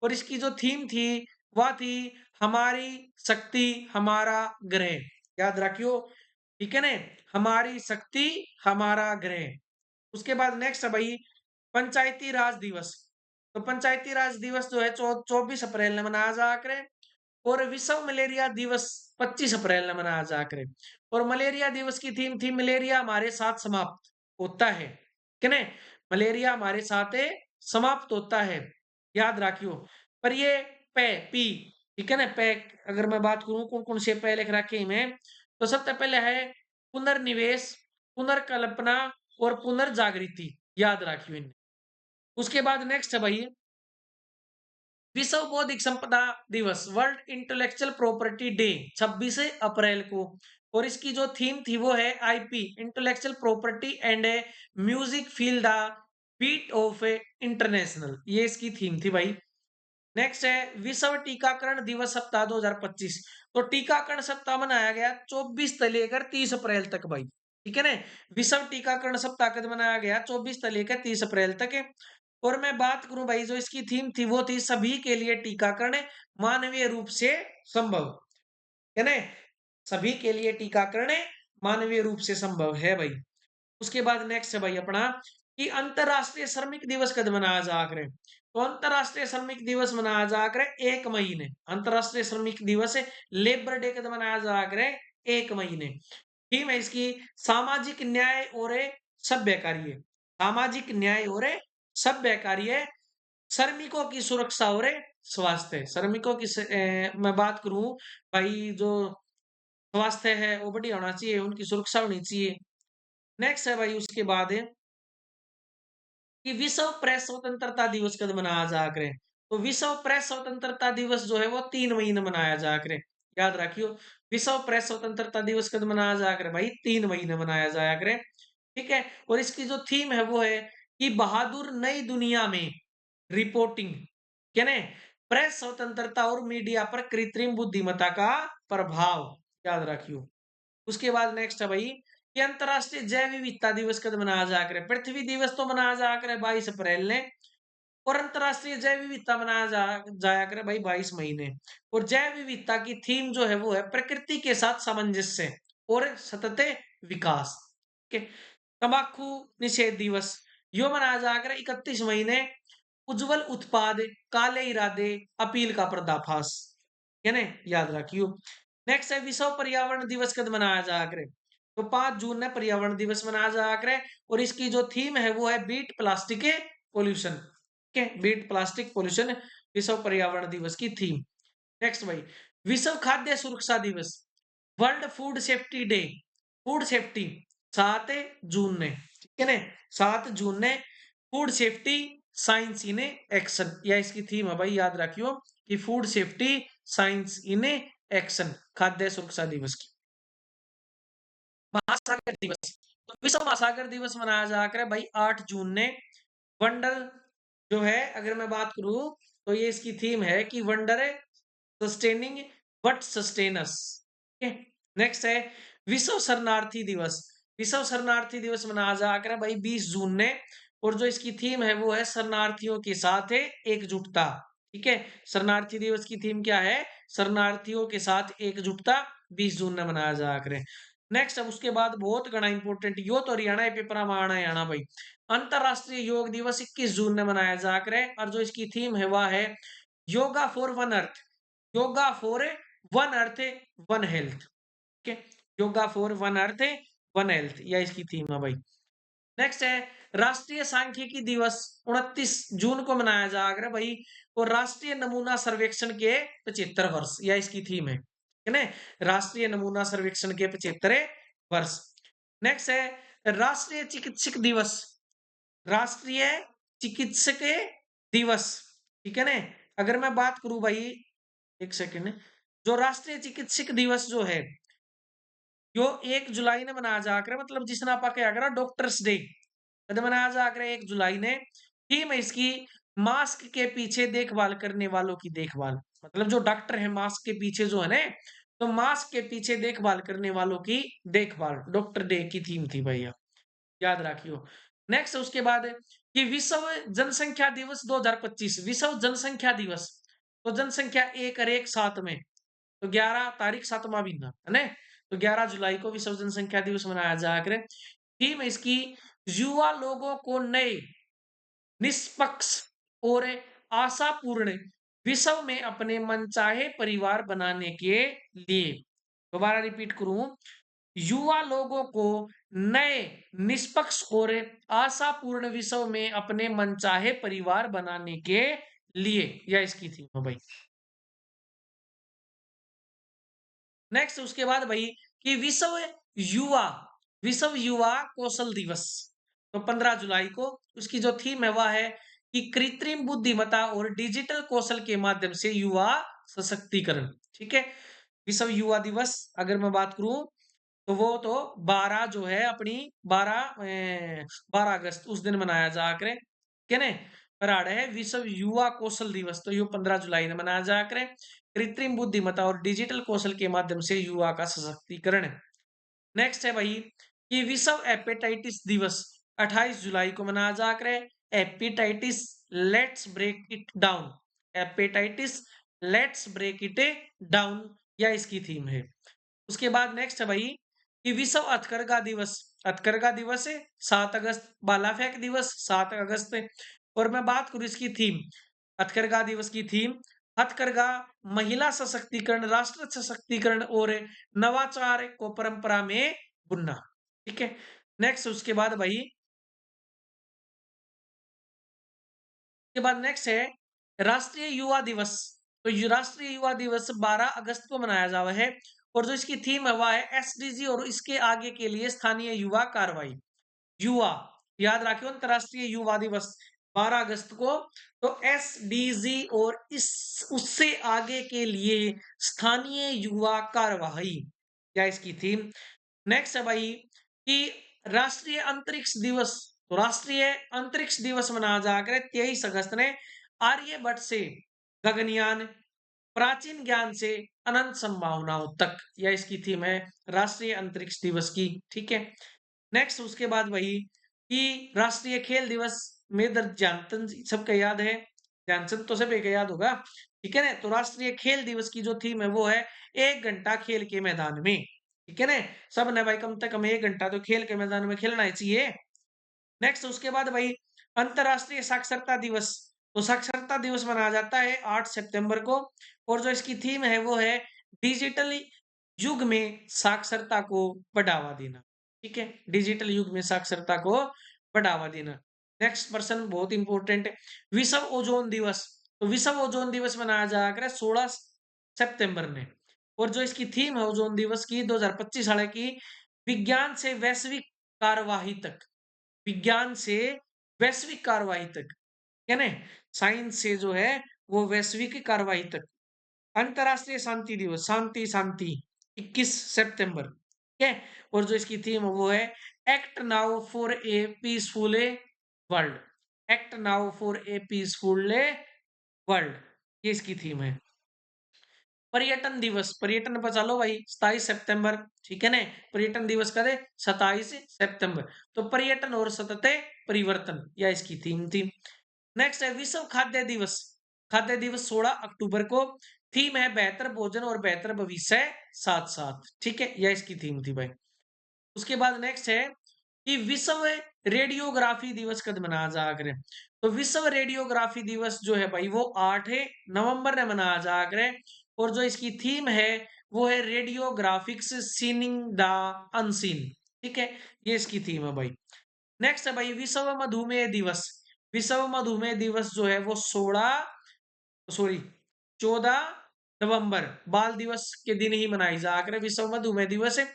A: और इसकी जो थीम थी वह थी हमारी शक्ति हमारा ग्रह। याद रखियो। ठीक है ना? हमारी शक्ति हमारा ग्रह। उसके बाद नेक्स्ट है भाई पंचायती राज दिवस। तो पंचायती राज दिवस जो है 24 अप्रैल ने मनाया जाकर। और विश्व मलेरिया दिवस 25 अप्रैल ने मनाया जाकर। और मलेरिया दिवस की थीम थी मलेरिया हमारे साथ समाप्त होता है। कि नहीं? मलेरिया हमारे साथ समाप्त होता है, याद रखियो। पर ये पे पी, ठीक है ना? पे अगर मैं बात करूं कौन कौन से पे लिख रखे हैं, तो सबसे पहले है पुनर्निवेश, पुनर्कल्पना और पुनर्जागृति। याद रखियो इन्हें। उसके बाद नेक्स्ट है भाई विश्व बौद्धिक संपदा दिवस, वर्ल्ड इंटेलेक्चुअल प्रॉपर्टी डे 26 अप्रैल को। और इसकी जो थीम थी वो है IP, intellectual property and music field the beat of international, ये इसकी थीम थी भाई। नेक्स्ट है विश्व टीकाकरण दिवस सप्ताह 2025। तो टीकाकरण सप्ताह मनाया गया 24 से लेकर 30 अप्रैल तक भाई। ठीक है ना? विश्व टीकाकरण सप्ताह कद मनाया गया 24 से लेकर 30 अप्रैल तक है। और मैं बात करूं भाई जो इसकी थीम थी वो थी सभी के लिए टीकाकरण मानवीय रूप से संभव। है ना? सभी के लिए टीकाकरण मानवीय रूप से संभव है भाई। उसके बाद नेक्स्ट है भाई अपना कि अंतरराष्ट्रीय श्रमिक दिवस कद मनाया जाकर। तो अंतरराष्ट्रीय श्रमिक दिवस मनाया जाकर 1 मई ने। अंतरराष्ट्रीय श्रमिक दिवस लेबर डे कद मनाया जाकर 1 मई ने। थीम है इसकी सामाजिक न्याय और सभ्य कार्य। सामाजिक न्याय और सभ्य कार्य, श्रमिकों की सुरक्षा और स्वास्थ्य। श्रमिकों की मैं बात करूं भाई जो स्वास्थ्य है वो बढ़िया होना चाहिए, उनकी सुरक्षा होनी चाहिए। नेक्स्ट है भाई उसके बाद है कि विश्व प्रेस स्वतंत्रता दिवस कद मनाया जा करे। तो विश्व प्रेस स्वतंत्रता दिवस जो है वो 3 मई मनाया जा करे। याद रखियो विश्व प्रेस स्वतंत्रता दिवस कद मनाया जा करे भाई 3 मई मनाया जाया करे। ठीक है? और इसकी जो थीम है वो है कि बहादुर नई दुनिया में रिपोर्टिंग। क्या ने? प्रेस स्वतंत्रता और मीडिया पर कृत्रिम बुद्धिमत्ता का प्रभाव। याद रखियो। उसके बाद नेक्स्ट है भाई कि अंतरराष्ट्रीय जैव विविधता दिवस कद मनाया जाकर है। पृथ्वी दिवस तो मनाया जाकर है 22 अप्रैल ने। और अंतरराष्ट्रीय जैव विविधता मनाया जाया करे भाई 22 मई ने। और जैव विविधता की थीम जो है वो है प्रकृति के साथ सामंजस्य और सतत विकास के। तंबाकू निषेध दिवस यो मनाया जाकर 31 मई ने। उज्जवल उत्पाद काले इरादे अपील का पर्दाफाश। है ना? याद रखियो। नेक्स्ट है विश्व पर्यावरण दिवस कद मनाया जा करे। तो 5 जून ने पर्यावरण दिवस मनाया जा करे। और इसकी जो थीम है वो है बीट प्लास्टिक पोल्यूशन। ठीक है? बीट प्लास्टिक पोल्यूशन विश्व पर्यावरण दिवस की थीम। नेक्स्ट भाई विश्व खाद्य सुरक्षा दिवस, world food safety day, food safety 7 जून ने। ठीक है ना। 7 जून ने food safety science in action, या इसकी थीम है भाई, याद रखियो कि food safety science in action, खाद्य सुरक्षा दिवस की। महासागर दिवस, तो विश्व महासागर दिवस मनाया जाकर भाई 8 जून ने। वंडर जो है, अगर मैं बात करूं तो ये इसकी थीम है कि वंडर है सस्टेनिंग बट सस्टेनस। नेक्स्ट है विश्व शरणार्थी दिवस। विश्व शरणार्थी दिवस मनाया जाकर भाई 20 जून ने, और जो इसकी थीम है वो है शरणार्थियों के साथ है एकजुटता। ठीक है, शरणार्थी दिवस की थीम क्या है? शरणार्थियों के साथ एकजुटता, 20 जून ने मनाया जाकर। नेक्स्ट, अब उसके बाद बहुत घना इंपोर्टेंट, यो तो हरियाणा पेपर में आना है आना भाई। अंतरराष्ट्रीय योग दिवस 21 जून ने मनाया जाकर, और जो इसकी थीम है वह है yoga for one earth. Yoga for one earth one health. ठीक है, yoga for one earth one health, या इसकी थीम है भाई। नेक्स्ट है राष्ट्रीय सांख्यिकी दिवस, 29 जून को मनाया जाएगा भाई। और राष्ट्रीय नमूना सर्वेक्षण के 75 वर्ष, या इसकी थीम है ना, राष्ट्रीय नमूना सर्वेक्षण के 75 वर्ष। नेक्स्ट है राष्ट्रीय चिकित्सक दिवस। राष्ट्रीय चिकित्सक दिवस, ठीक है ना। अगर मैं बात करूं भाई, एक सेकेंड, जो राष्ट्रीय चिकित्सक दिवस जो है यो 1 जुलाई ने मनाया जाकर, मतलब जिसने आप क्या करा डॉक्टर्स डे मनाया जाकर 1 जुलाई ने। थीम है इसकी मास्क के पीछे देखभाल करने वालों की देखभाल, मतलब जो डॉक्टर है मास्क के पीछे जो है ना, तो मास्क के पीछे देखभाल करने वालों की देखभाल, डॉक्टर डे की थीम थी भैया, याद रखियो। नेक्स्ट उसके बाद कि विश्व जनसंख्या दिवस 2025, विश्व जनसंख्या दिवस, तो जनसंख्या एक और एक साथ में, तो 11 तारीख 7वां महीना है ना, तो 11 जुलाई को विश्व जनसंख्या दिवस मनाया जाया करे। थीम है इसकी युवा लोगों को नए, निष्पक्ष और आशापूर्ण विश्व में अपने मनचाहे परिवार बनाने के लिए, दोबारा रिपीट करूं, युवा लोगों को नए, निष्पक्ष और आशापूर्ण विश्व में अपने मनचाहे परिवार बनाने के लिए, या इसकी थीम है भाई। नेक्स्ट उसके बाद भाई कि युवा विश्व युवा कौशल दिवस, तो 15 जुलाई को उसकी जो थीम है वह है कि कृत्रिम बुद्धिमत्ता और डिजिटल कौशल के माध्यम से युवा सशक्तिकरण। ठीक है, विश्व युवा दिवस अगर मैं बात करूं तो वो तो 12 जो है अपनी 12 अगस्त उस दिन मनाया जा करे, ठीक है ना। कराड़ है विश्व युवा कौशल दिवस, तो ये 15 जुलाई ने मनाया जा करे। कृत्रिम बुद्धिमत्ता और डिजिटल कौशल के माध्यम से युवा का सशक्तिकरण है। नेक्स्ट है भाई कि विश्व हेपेटाइटिस दिवस 28 जुलाई को मनाया जा करे। Hepatitis let's break it down, hepatitis let's break it down, या इसकी थीम है। उसके बाद नेक्स्ट है भाई कि विश्व हथकरघा दिवस, हथकरघा दिवस है 7 अगस्त, भाला फेंक दिवस 7 अगस्त है। और मैं बात करूं इसकी थीम, हथकरघा दिवस की थीम, हथकरघा महिला सशक्तिकरण, राष्ट्र सशक्तिकरण और नवाचार को परंपरा में बुनना। ठीक है, नेक्स्ट उसके बाद भाई, के बाद नेक्स्ट है राष्ट्रीय युवा दिवस। तो राष्ट्रीय युवा दिवस 12 अगस्त को मनाया जावा है, और जो इसकी थीम है वह है एसडीजी और इसके आगे के लिए स्थानीय युवा कार्रवाई। युवा, याद रखियो अंतरराष्ट्रीय युवा दिवस 12 अगस्त को, तो एसडीजी और इस उससे आगे के लिए स्थानीय युवा कार्यवाही, क्या इसकी थीम। नेक्स्ट है भाई कि राष्ट्रीय अंतरिक्ष दिवस, तो राष्ट्रीय अंतरिक्ष दिवस मनाया जाकर 23 अगस्त ने, आर्यभट्ट से गगनयान, प्राचीन ज्ञान से अनंत संभावनाओं तक, या इसकी थीम है राष्ट्रीय अंतरिक्ष दिवस की। ठीक है, नेक्स्ट उसके बाद वही कि राष्ट्रीय खेल दिवस, मेजर ध्यानचंद जी सबका याद है, ध्यानचंद तो सब एक याद होगा। ठीक है ना, तो राष्ट्रीय खेल दिवस की जो थीम है वो है 1 घंटा खेल के मैदान में। ठीक है ना, सब ने भाई कम से कम 1 घंटा तो खेल के मैदान में खेलना ही चाहिए। नेक्स्ट उसके बाद भाई अंतरराष्ट्रीय साक्षरता दिवस, तो साक्षरता दिवस मनाया जाता है 8 सितंबर को, और जो इसकी थीम है वो है डिजिटल युग में साक्षरता को बढ़ावा देना। ठीक है, डिजिटल युग में साक्षरता को बढ़ावा देना। नेक्स्ट पर्सन बहुत इंपॉर्टेंट है, विश्व ओजोन दिवस, तो विश्व ओजोन दिवस मनाया जाकर 16 सितंबर ने, और जो इसकी थीम है ओजोन दिवस की 2025 साल की, विज्ञान से वैश्विक कार्यवाही तक, विज्ञान से वैश्विक कार्रवाई तक, है ना? साइंस से जो है वो वैश्विक कार्रवाई तक। अंतरराष्ट्रीय शांति दिवस, शांति शांति, 21 सितंबर, ठीक है? और जो इसकी थीम है वो है act now for a peaceful world. Act now for a peaceful world, ये इसकी थीम है। पर्यटन दिवस, पर्यटन पर चलो भाई, 27 सितंबर, ठीक है ना? पर्यटन दिवस कदे 27 सितंबर। तो पर्यटन और सतत परिवर्तन, यह इसकी थीम थी। नेक्स्ट है विश्व खाद्य दिवस। खाद्य दिवस 16 अक्टूबर को। थीम है बेहतर भोजन और बेहतर भविष्य साथ साथ, ठीक है? यह इसकी थीम थी भाई। उसके बाद नेक्स्ट है कि विश्व रेडियोग्राफी दिवस कद मनाया जा करे। तो विश्व रेडियोग्राफी दिवस जो है भाई वो 8 नवंबर ने मनाया जा करे। और जो इसकी थीम है वो है रेडियोग्राफिक्स सीनिंग द अनसीन, ठीक है? ये इसकी थीम है भाई। नेक्स्ट है भाई विश्व मधुमेह दिवस। विश्व मधुमेह दिवस जो है वो 14 नवंबर, बाल दिवस के दिन ही मनाई जा कर विश्व मधुमेह दिवस है।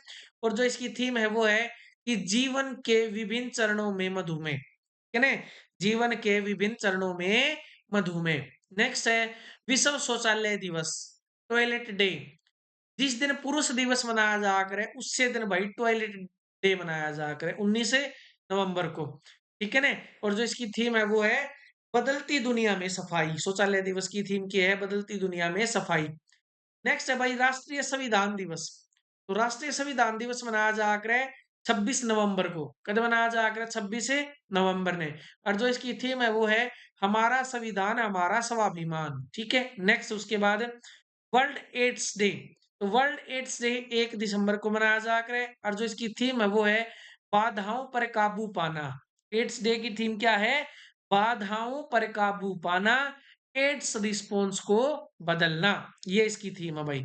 A: और जो इसकी थीम है वो है कि जीवन के विभिन्न चरणों में मधुमेह, है ना? जीवन के विभिन्न चरणों में मधुमेह। नेक्स्ट है विश्व शौचालय दिवस, टॉयलेट डे। जिस दिन पुरुष दिवस मनाया जा करे उससे दिन भाई टॉयलेट डे मनाया जा करे, 19 नवंबर को, ठीक है ना? और जो इसकी थीम है वो है बदलती दुनिया में सफाई। शौचालय दिवस की थीम की है बदलती दुनिया में सफाई। नेक्स्ट है भाई राष्ट्रीय संविधान दिवस। तो राष्ट्रीय संविधान दिवस मनाया जा कर 26 नवंबर को। कद मनाया जा कर 26 नवंबर ने। और जो इसकी थीम है वो है हमारा संविधान हमारा स्वाभिमान, ठीक है? नेक्स्ट उसके बाद वर्ल्ड एड्स डे। तो वर्ल्ड एड्स डे 1 दिसंबर को मनाया जा कर और जो इसकी थीम है वो है बाधाओं पर काबू पाना। एड्स डे की थीम क्या है? बाधाओं पर काबू पाना, एड्स रिस्पॉन्स को बदलना, ये इसकी थीम है भाई।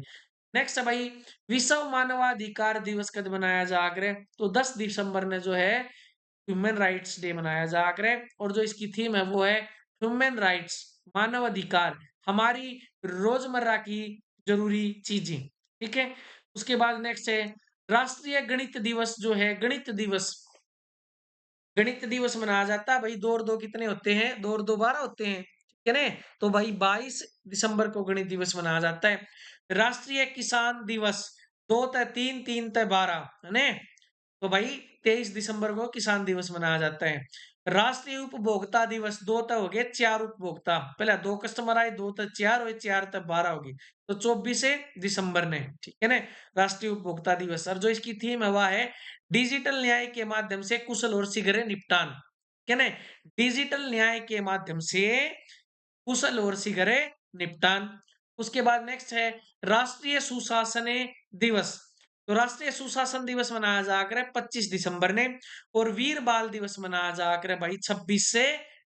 A: नेक्स्ट है भाई विश्व मानवाधिकार दिवस कद मनाया जा कर। तो 10 दिसंबर ने जो है ह्यूमन राइट्स डे मनाया जा कर और जो इसकी थीम है वो है ह्यूमन राइट्स, मानव अधिकार, हमारी रोजमर्रा की जरूरी चीजें, ठीक है? उसके बाद नेक्स्ट है राष्ट्रीय गणित दिवस जो है, गणित दिवस। गणित दिवस मनाया जाता है भाई। 2 और 2 कितने होते हैं? 2 और 2 12 होते हैं, ठीक है ना? तो भाई 22 दिसंबर को गणित दिवस मनाया जाता है। राष्ट्रीय किसान दिवस 2 ते 3 3 ते 12, है ना? तो भाई 23 दिसंबर को किसान दिवस मनाया जाता है। राष्ट्रीय उपभोक्ता दिवस 2 तक हो गए 4 उपभोक्ता, पहले 2 कस्टमर आए, 2 तक 4 हुए, 4 तक 12 होगी। तो 24 दिसंबर ने, ठीक है ना? राष्ट्रीय उपभोक्ता दिवस। और जो इसकी थीम है वह है डिजिटल न्याय के माध्यम से कुशल और शीघ्र निपटान, क्या ना? डिजिटल न्याय के माध्यम से कुशल और शीघ्र निपटान। उसके बाद नेक्स्ट है राष्ट्रीय सुशासन दिवस। तो राष्ट्रीय सुशासन दिवस मनाया जाकर 25 दिसंबर ने। और वीर बाल दिवस मनाया जाकर भाई 26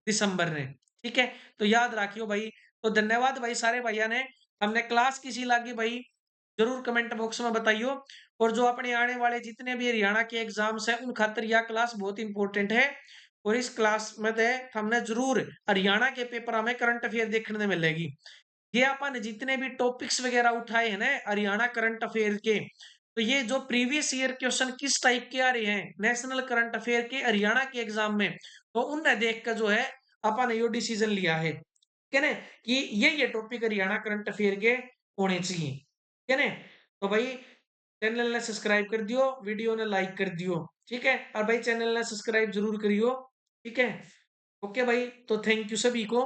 A: दिसंबर ने, ठीक है? तो याद रखियो भाई। तो धन्यवाद भाई सारे भैया ने। हमने क्लास किसी लागी भाई जरूर कमेंट बॉक्स में बताइयो। और जो अपने आने वाले जितने भी हरियाणा के एग्जाम्स हैं उन खातिर यह क्लास बहुत इंपॉर्टेंट है। और इस क्लास में दे हमने जरूर हरियाणा के पेपर हमें करंट अफेयर देखने मिलेगी। ये अपन जितने भी टॉपिक्स वगैरह उठाए हैं ना हरियाणा करंट अफेयर के, तो ये जो प्रीवियस ईयर क्वेश्चन किस टाइप के आ रहे हैं नेशनल करंट अफेयर के हरियाणा के एग्जाम में, तो उन्हें देख कर जो है अपन ने यो डिसीजन लिया है, ठीक है ना? कि ये टॉपिक हरियाणा करंट अफेयर के होने चाहिए, ठीक है ना? तो भाई चैनल ने सब्सक्राइब कर दियो, वीडियो ने लाइक कर दियो, ठीक है? और भाई चैनल ने सब्सक्राइब जरूर करियो, ठीक है? ओके भाई, तो थैंक यू सभी को।